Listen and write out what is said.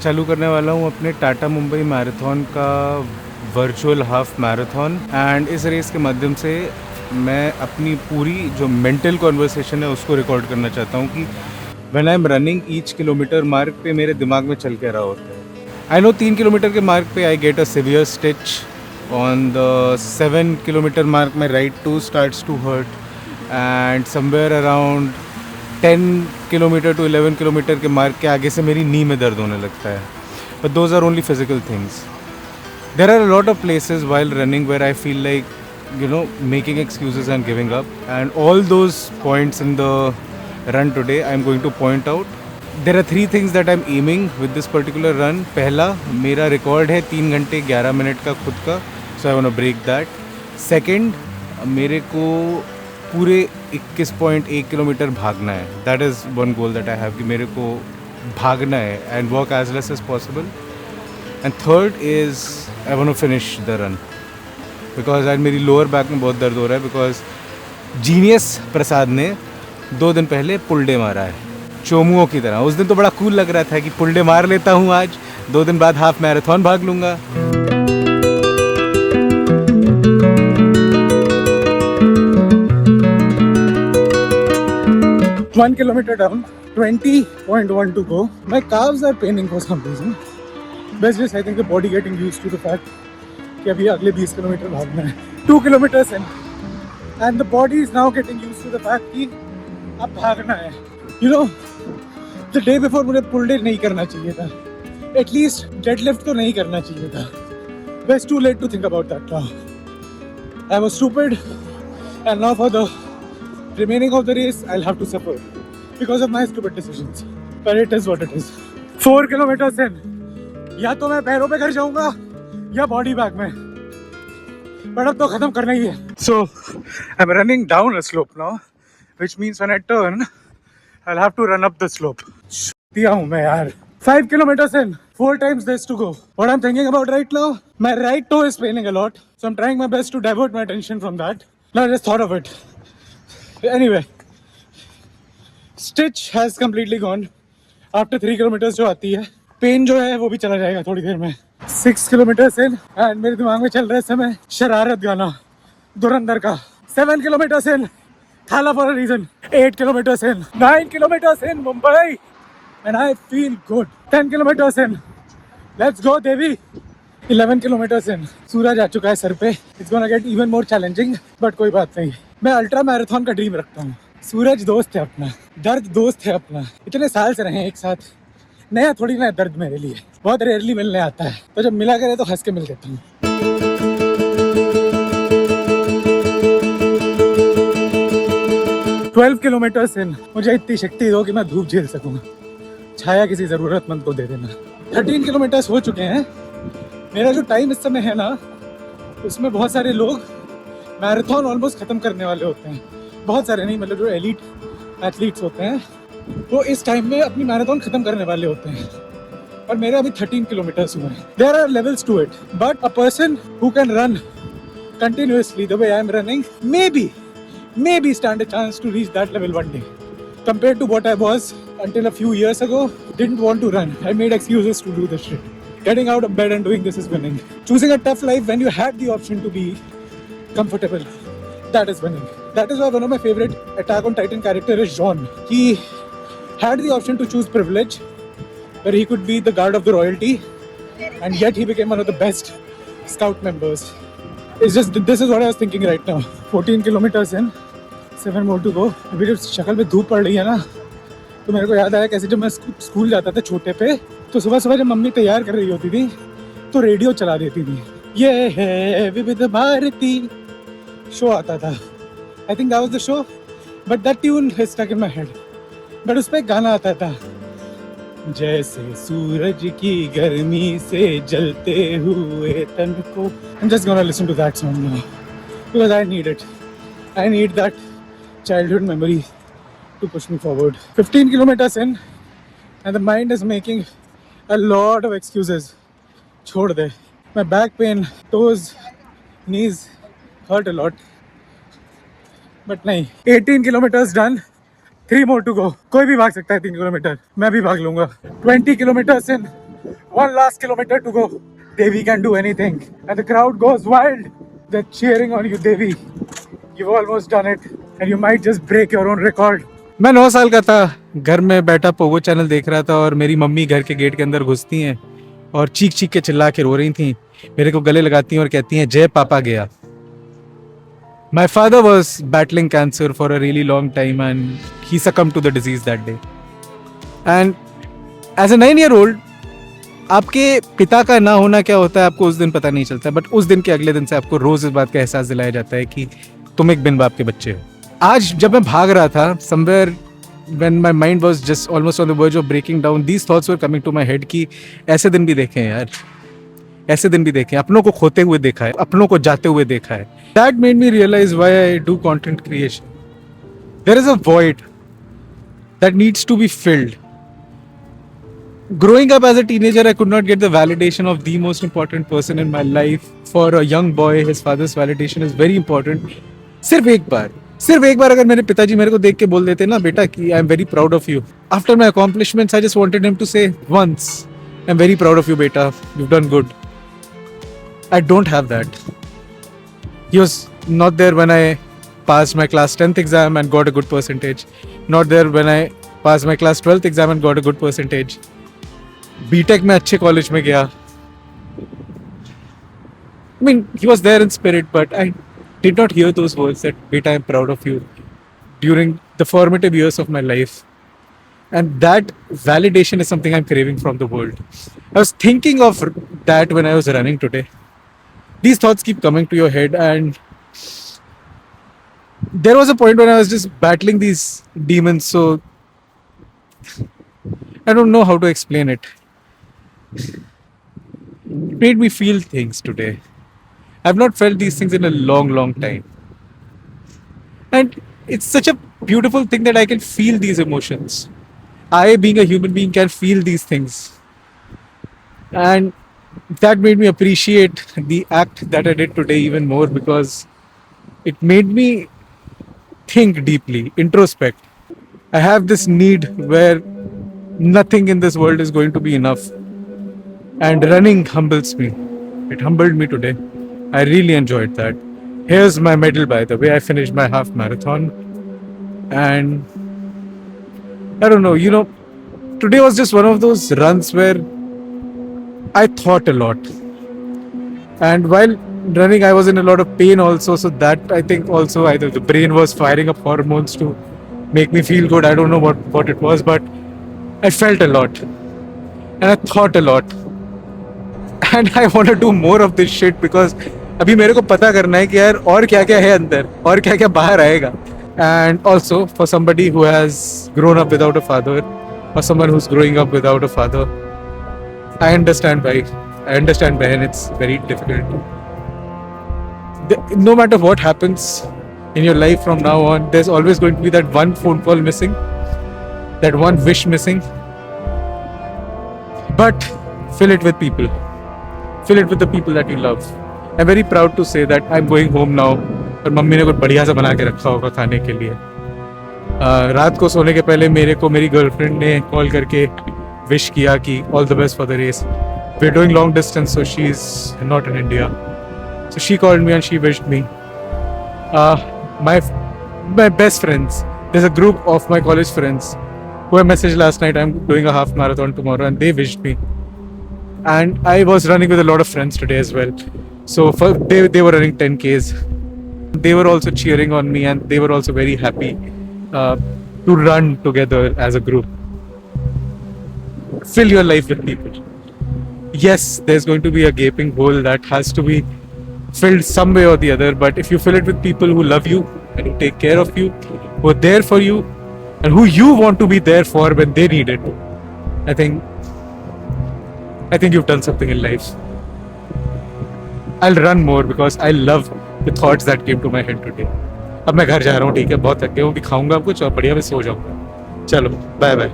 चालू करने वाला हूँ अपने टाटा मुंबई मैराथन का वर्चुअल हाफ मैराथन एंड इस रेस के माध्यम से मैं अपनी पूरी जो मेंटल कॉन्वर्सेशन है उसको रिकॉर्ड करना चाहता हूँ कि when I am running each kilometre mark पे मेरे दिमाग में चल के रहा होता है। आई नो 3 किलोमीटर के मार्क पे I get a severe stitch on the 7 kilometre mark my right toe starts to hurt and somewhere around 10 kilometre to 11 kilometre के मार्क के आगे से मेरी नी में दर्द होने लगता है। But those are only physical things. There are a lot of places while running where I feel like making excuses and giving up, and all those points in the run today I am going to point out. There are 3 things that I am aiming with this particular run. पहला, मेरा record है 3 घंटे 11 minute का खुद का, so I want to break that. Second, मेरे को पूरे 21.1 किलोमीटर भागना है. That is one goal that I have कि मेरे को भागना है and walk as less as possible. And third is I want to finish the run. Because आज मेरी लोअर बैक में बहुत दर्द हो रहा है बिकॉज जीनियस प्रसाद ने 2 दिन पहले पुल डे मारा है चोमुओं की तरह। उस दिन तो बड़ा कूल लग रहा था कि पुल डे मार लेता हूँ आज, 2 दिन बाद हाफ मैराथन भाग लूँगा। One kilometer down, 20.1 to go. My calves are paining for some reason. That's just I think the body getting used to the fact कि अभी अगले 20 किलोमीटर भागना है। 2 kilometres in and the body is now getting used to the fact कि अब भागना है। You know the day before मुझे पुल डे नहीं करना चाहिए था, एटलीस्ट डेडलिफ्ट तो नहीं करना चाहिए था। But it's too late to think about that now. I was stupid and now for the remaining of the race I will have to suffer because of my stupid decisions. But it is what it is. 4 kilometres in, या तो मैं पैरों पे घर जाऊंगा या body bag में, but अब तो खत्म करना ही है। So I am running down a slope now, which means when I turn I will have to run up the slope. दिया हूं मैं यार। 5 kilometers in, 4 times this to go. What I'm thinking about right now, my right toe is paining a lot, so I'm trying my best to divert my attention from that. Now I just thought of it. Anyway, stitch has completely gone after 3 kilometers जो आती है। Pen जो है वो भी चला जाएगा थोड़ी देर में। 6 किलोमीटर्स इन एंड मेरे दिमाग में चल रहा है इस समय शरारत गाना धुरंधर का। 7 kilometres in, Thala for a reason. 8 kilometres in, 9 kilometres in Mumbai and I feel good. 10 kilometres in, let's go Devi. 11 kilometres in, सूरज आ चुका है सर पे। It's gonna get even more challenging, but कोई बात नहीं। मैं अल्ट्रा मैराथन का ड्रीम रखता हूँ। सूरज दोस्त है अपना, दर्द दोस्त है अपना। इतने साल से रहे एक साथ, नया थोड़ी ना दर्द मेरे लिए, बहुत रेयरली मिलने आता है, तो जब मिला करे तो हंस के मिल देता हूँ। 12 किलोमीटर्स इन, मुझे इतनी शक्ति दो कि मैं धूप झेल सकूँ, छाया किसी ज़रूरतमंद को दे देना। 13 किलोमीटर्स हो चुके हैं। मेरा जो टाइम इस समय है ना, उसमें बहुत सारे लोग मैराथन ऑलमोस्ट ख़त्म करने वाले होते हैं। बहुत सारे नहीं, मतलब जो एलीट एथलीट्स होते हैं वो इस टाइम में अपनी मैराथन खत्म करने वाले होते हैं, और मेरे अभी 13 किलोमीटर्स हुए हैं। There are levels to it, but a person who can run continuously the way I am running maybe stand a chance to reach that level one day. Compared to what I was until a few years ago, didn't want to run. I made excuses to do this shit. Getting out of bed and doing this is winning. Choosing a tough life when you had the option to be comfortable, that is winning. That is why one of my favorite Attack on Titan character is Jon. He had the option to choose privilege, where he could be the guard of the royalty, and yet he became one of the best scout members. It's just, this is what I was thinking right now. 14 kilometers in, 7 more to go. अभी जब शक्ल पे धूप पड़ रही है ना, तो मेरे को याद आया कैसे जब मैं स्कूल जाता था छोटे पे, तो सुबह सुबह जब मम्मी तैयार कर रही होती थी तो रेडियो चला देती थी। ये है विविध भारती शो आता था। I think that was the show, but that tune is stuck in my head. But उस पर एक गाना आता था, जैसे सूरज की गर्मी से जलते हुए तन को। I'm just gonna listen to that song now because I need it. I need that childhood memory to push me forward. 15 kilometers in and the mind is making a lot of excuses. छोड़ दे। My back pain, toes, knees hurt a lot. But नहीं। 18 kilometers done. 3 more to go. कोई भी भाग सकता है 3 kilometre, मैं भी भाग लूंगा। 20 kilometres in, One last kilometer to go. Devi can do anything. And the crowd goes wild. They're cheering on you, Devi. You've almost done it. And you might just break your own record. मैं 9 साल का था, घर में बैठा Pogo channel देख रहा था और मेरी मम्मी घर के गेट के अंदर घुसती हैं और चीख चीख के चिल्ला के रो रही थी, मेरे को गले लगाती हैं और कहती हैं जय पापा गया. My father was battling cancer for a really long time and he succumbed to the disease that day. And as a 9-year-old, आपके पिता का ना होना क्या होता है आपको उस दिन पता नहीं चलता, बट उस दिन के अगले दिन से आपको रोज इस बात का एहसास दिलाया जाता है कि तुम एक बिन बाप के बच्चे हो. आज जब मैं भाग रहा था, somewhere when my mind was just almost on the verge of breaking down, these thoughts were coming to my head कि ऐसे दिन भी देखे हैं यार, ऐसे दिन भी देखे, अपनों को खोते हुए देखा है, अपनों को जाते हुए देखा है. That made me realize why I do content creation. There is a void that needs to be filled. Growing up as a teenager, I could not get the validation of the most important person in my life. For a young boy, his father's validation is very important. सिर्फ एक बार अगर मेरे पिताजी मेरे को देख के बोल देते ना बेटा कि I am very proud of you. After my accomplishments, I just wanted him to say once, I am very proud of you, beta. You've done good. I don't have that. He was not there when I passed my class 10th exam and got a good percentage. Not there when I passed my class 12th exam and got a good percentage. B.Tech में अच्छे college में गया. I mean, he was there in spirit, but I did not hear those words that, beta, I am proud of you during the formative years of my life. And that validation is something I'm craving from the world. I was thinking of that when I was running today. These thoughts keep coming to your head, and there was a point when I was just battling these demons, so I don't know how to explain it. It made me feel things today. I've not felt these things in a long time. And it's such a beautiful thing that I can feel these emotions. I, being a human being, can feel these things. And that made me appreciate the act that I did today even more, because it made me think deeply, introspect. I have this need where nothing in this world is going to be enough. And running humbles me. It humbled me today. I really enjoyed that. Here's my medal, by the way. I finished my half marathon. And I don't know, today was just one of those runs where I thought a lot. And while running, I was in a lot of pain also. So that, I think, also either the brain was firing up hormones to make me feel good. I don't know what it was, but I felt a lot. And I thought a lot. And I want to do more of this shit, because अभी मेरे को पता करना है कि यार और क्या क्या है अंदर और क्या क्या बाहर आएगा. And also for somebody who has grown up without a father, or someone who's growing up without a father, I understand why. I understand when it's very difficult. No matter what happens in your life from now on, there's always going to be that one phone call missing, that one wish missing. But fill it with people. Fill it with the people that you love. I'm very proud to say that I'm going home now. और mummy ने कुछ बढ़िया सा बना के रखा होगा खाने के लिए. रात को सोने के पहले मेरे को मेरी गर्लफ्रेंड ने कॉल करके विश किया कि all the best for the race. We are doing long distance, so she is not in India. So she called me and she wished me. My best friends, there's a group of my college friends who I messaged last night. I'm doing a half marathon tomorrow, and they wished me. And I was running with a lot of friends today as well. So they were running 10Ks. They were also cheering on me, and they were also very happy to run together as a group. Fill your life with people. Yes, there's going to be a gaping hole that has to be filled some way or the other, but if you fill it with people who love you and who take care of you, who are there for you, and who you want to be there for when they need it, I think you've done something in life. I'll run more because I love the thoughts that came to my head today. अब मैं घर जा रहा हूँ, ठीक है, बहुत थक गया हूँ, भी खाऊंगा कुछ और बढ़िया में सो जाऊंगा. चलो, बाय बाय.